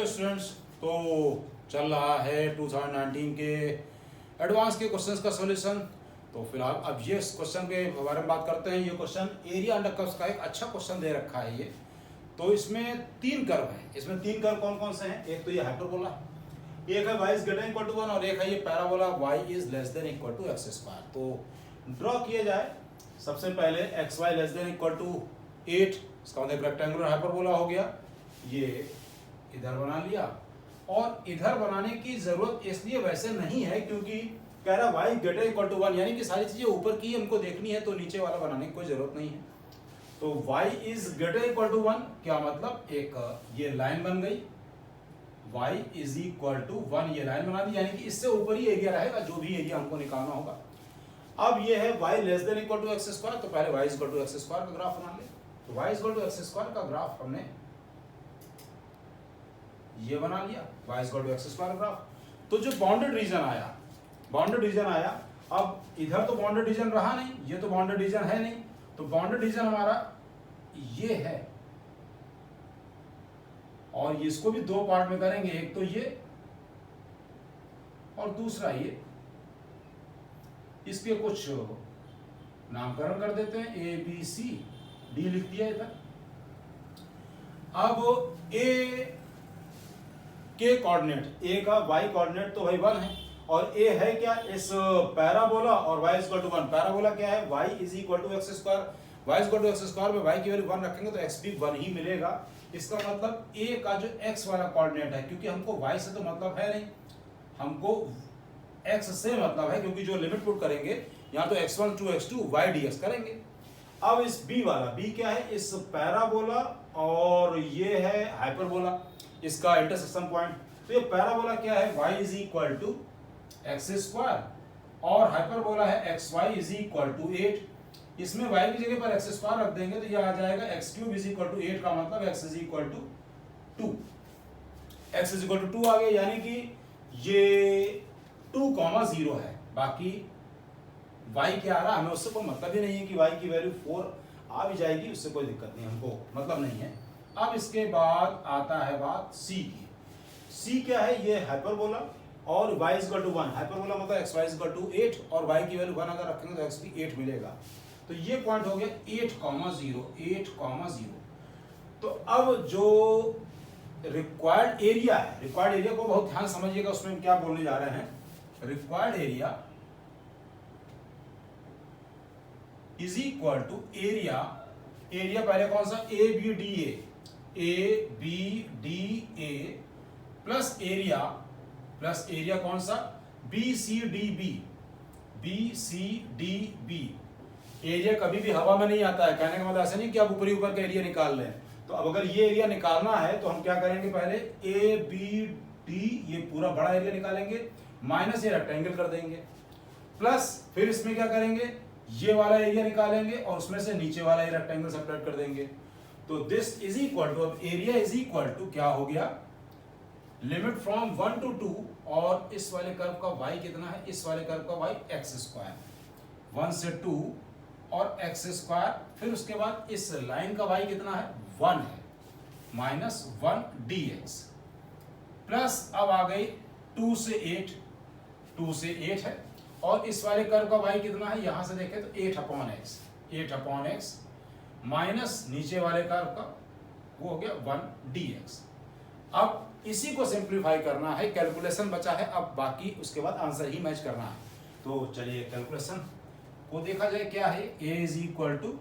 Hello students, तो चल रहा है 2019 के एडवांस के क्वेश्चंस का सॉल्यूशन। तो फिलहाल अब ये क्वेश्चन के बारे में बात करते हैं। ये क्वेश्चन एरिया अंडर कर्व्स का एक अच्छा क्वेश्चन दे रखा है ये। तो इसमें तीन कर्व हैं। इसमें तीन कर्व कौन कौन से हैं? एक तो ये हाइपरबोला, एक है y is greater equal to 1 और एक है ये parabola y is less than equal to x square. तो ड्रॉ किया जाए। सबसे पहले x y less than equal to 8, इसका मतलब रेक्टेंगुलर हाइपरबोला हो गया। ये इधर बना लिया, और इधर बनाने की जरूरत इसलिए वैसे नहीं है क्योंकि कह रहा y ग्रेटर इक्वल टू 1, यानी कि सारी चीजें ऊपर की हमको देखनी है, तो नीचे वाला बनाने की कोई जरूरत नहीं है। तो y is greater equal to 1 क्या मतलब, एक ये लाइन बन गई, y इज इक्वल टू 1 ये लाइन बना दी, यानी कि इससे ऊपर ही एरिया रहेगा जो भी एरिया हमको निकालना होगा। अब ये है y less than equal to x square, तो पहले y is equal to x square का ग्राफ बना ले। तो y is equal to x square का ग्राफ हमने ये बना लिया, y is equal to x square graph. तो जो बाउंडेड रीजन आया, अब इधर तो बाउंडेड रीजन रहा नहीं, ये तो बाउंडेड रीजन है नहीं, तो बाउंडेड रीजन हमारा ये है, और इसको भी दो पार्ट में करेंगे, एक तो ये और दूसरा ये। इसके कुछ नामकरण कर देते हैं, ए बी सी डी लिख दिया इधर। अब ए के कोऑर्डिनेट, ए का वाई कोऑर्डिनेट तो भाई 1 है, और ए है क्या, इस पैराबोला, और y is equal to 1। Parabola क्या है, y is equal to x square. y is equal to x square में y की वैल्यू 1 रखेंगे तो x भी 1 ही मिलेगा। इसका मतलब a का जो x वाला कोऑर्डिनेट है, क्योंकि हमको y से तो मतलब है नहीं, हमको x से मतलब है, क्योंकि जो लिमिट पुट करेंगे यहाँ तो x1 to x2 y dx करेंगे। अब इस b वाला, b क्या है, इस पैराबोला और ये है हाइपरबोला, इसका इंटरसेक्शन पॉइंट। तो ये पैराबोला क्या है, y is equal to x square, और हाइपरबोला है x y is equal to 8। इसमें y की जगह पर एक्स स्क्वायर रख देंगे तो ये आ जाएगा x cube is equal to 8, का मतलब x is equal to 2। x is equal to 2 आ गया, यानी कि ये 2,0 है। बाकी y क्या आ रहा है हमें उससे कोई मतलब ही नहीं है कि y की वैल्यू 4 आ भी जाएगी, उससे कोई दिक्कत नहीं, हमको मतलब नहीं है। अब इसके बाद आता है बात c की। c क्या है, ये हाइपरबोला और y is equal to 1। Hyperbola मतलब x y is equal to 8, और y की वैल्यू 1 अगर रखेंगे तो x भी 8 मिलेगा। तो ये पॉइंट हो गया 8,0। तो अब जो रिक्वायर्ड एरिया है, रिक्वायर्ड एरिया को बहुत ध्यान समझिएगा, उसमें हम क्या बोलने जा रहे हैं। Required area is equal to area, area पहले कौन सा, A B D A plus area कौन सा, B C D B. Area कभी भी हवा में नहीं आता है, कहने का मतलब ऐसा नहीं कि आप ऊपरी ऊपर का एरिया निकाल लें। तो अब अगर ये एरिया निकालना है तो हम क्या करेंगे, पहले ए बी डी ये पूरा बड़ा एरिया निकालेंगे, माइनस ये रेक्टेंगल कर देंगे, प्लस फिर इसमें क्या करेंगे, ये वाला एरिया निकालेंगे और उसमें से नीचे वाला ये रेक्टेंगल सेपरेट कर देंगे। तो दिस इज इक्वल टू, अब एरिया इज इक्वल टू क्या हो गया, लिमिट फ्रॉम 1 टू 2, और इस वाले कर्व का y कितना है, इस वाले कर्व का y एक्स स्क्वायर, 1 से 2 और एक्स स्क्वायर, फिर उसके बाद इस लाइन का y कितना है, 1 है, माइनस 1 dx, प्लस अब आ गई 2 से 8 है, और इस वाले कर्व का y कितना है, यहां से देखें तो 8 अपॉन x, माइनस नीचे वाले कर्व का वो हो गया 1 dx। अब इसी को सिंप्लीफाई करना है, कैलकुलेशन बचा है, अब बाकी उसके बाद आंसर ही मैच करना है। तो चलिए कैलकुलेशन को देखा जाए, क्या है, a is equal to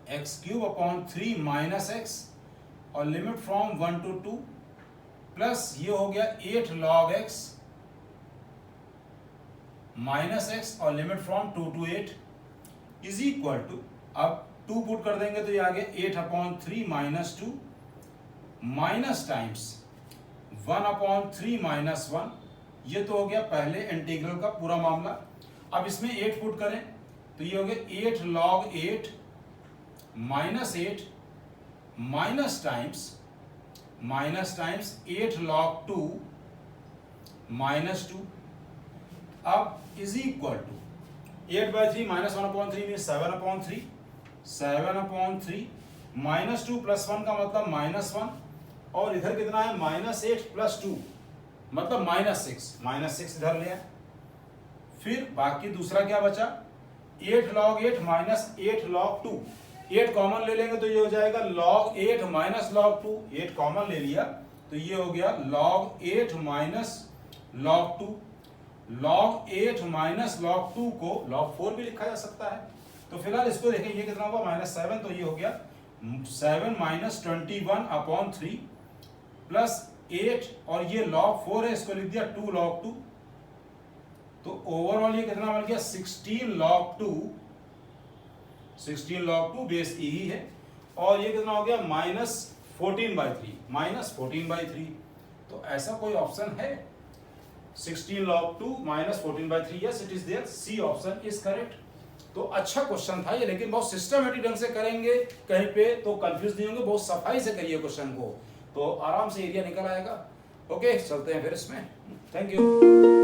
x cube upon 3 minus x, और लिमिट फ्रॉम 1 टू 2, प्लस ये हो गया 8 log x माइनस एक्स, और limit from 2 to 8 is equal to, अब 2 पुट कर देंगे तो ये आ गया 8 upon 3 minus 2, minus times 1 upon 3 minus 1, ये तो हो गया पहले इंटीग्रल का पूरा मामला। अब इसमें 8 पुट करें तो ये हो गया 8 log 8 minus 8, minus times 8 log 2 minus 2, अब is equal to 8/3 minus 1/3 mean 7/3, 7/3 -2 + 1 का मतलब -1, और इधर कितना है -8 + 2 मतलब -6 इधर ले आए। फिर बाकी दूसरा क्या बचा 8 log 8 - 8 log 2। 8 कॉमन ले लेंगे तो ये हो जाएगा log 8 - log 2। 8 कॉमन ले लिया तो ये हो गया log 8 - log 2। log 8 - log 2 को log 4 भी लिखा जा सकता है। तो फिलहाल इसको देखें ये कितना हुआ -7 तो ये हो गया 7 - 21/3 प्लस 8 और ये log 4 है इसको लिख दिया 2 log 2। तो ओवरऑल ये कितना बन गया 16 log 2। 16 log 2 बेस ई ही है और ये कितना हो गया -14/3 तो ऐसा कोई ऑप्शन है 16 log 2 -14/3 yes it is there C option is correct. तो अच्छा क्वेश्चन था ये लेकिन बहुत सिस्टमेटिक ढंग से करेंगे कहीं पे तो कंफ्यूज नहीं होंगे बहुत सफाई से करिए क्वेश्चन को तो आराम से एरिया निकल आएगा। ओके चलते हैं फिर इसमें थैंक यू।